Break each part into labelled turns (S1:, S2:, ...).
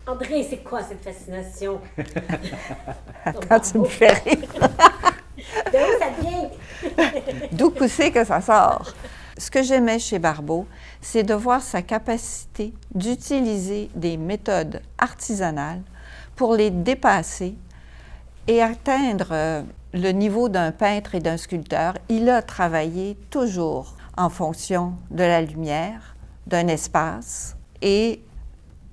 S1: André, c'est quoi cette fascination?
S2: Attends, tu me fais rire.
S1: De où ça vient?
S2: D'où c'est que ça sort? Ce que j'aimais chez Barbeau, c'est de voir sa capacité d'utiliser des méthodes artisanales pour les dépasser et atteindre le niveau d'un peintre et d'un sculpteur. Il a travaillé toujours en fonction de la lumière, d'un espace et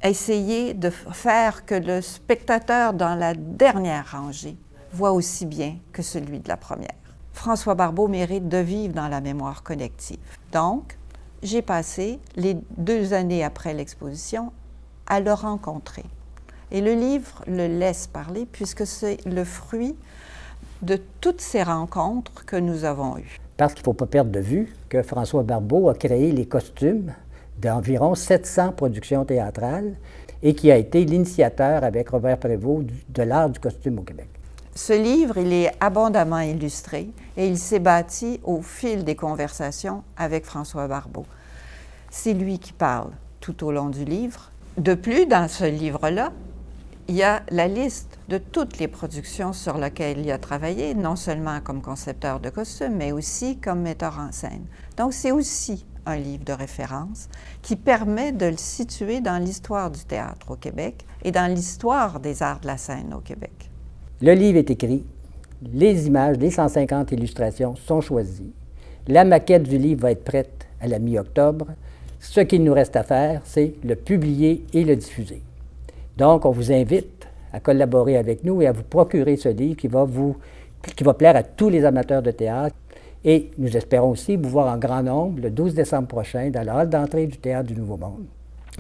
S2: essayé de faire que le spectateur dans la dernière rangée voit aussi bien que celui de la première. François Barbeau mérite de vivre dans la mémoire collective. Donc, j'ai passé les 2 années après l'exposition à le rencontrer. Et le livre le laisse parler puisque c'est le fruit de toutes ces rencontres que nous avons eues.
S3: Parce qu'il ne faut pas perdre de vue que François Barbeau a créé les costumes d'environ 700 productions théâtrales et qui a été l'initiateur avec Robert Prévost de l'art du costume au Québec.
S2: Ce livre, il est abondamment illustré et il s'est bâti au fil des conversations avec François Barbeau. C'est lui qui parle tout au long du livre. De plus, dans ce livre-là, il y a la liste de toutes les productions sur lesquelles il a travaillé, non seulement comme concepteur de costumes, mais aussi comme metteur en scène. Donc, c'est aussi un livre de référence qui permet de le situer dans l'histoire du théâtre au Québec et dans l'histoire des arts de la scène au Québec.
S3: Le livre est écrit, les images, les 150 illustrations sont choisies. La maquette du livre va être prête à la mi-octobre. Ce qu'il nous reste à faire, c'est le publier et le diffuser. Donc, on vous invite à collaborer avec nous et à vous procurer ce livre qui va plaire à tous les amateurs de théâtre. Et nous espérons aussi vous voir en grand nombre le 12 décembre prochain dans la halle d'entrée du Théâtre du Nouveau Monde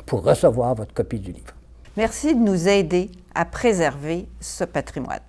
S3: pour recevoir votre copie du livre.
S2: Merci de nous aider à préserver ce patrimoine.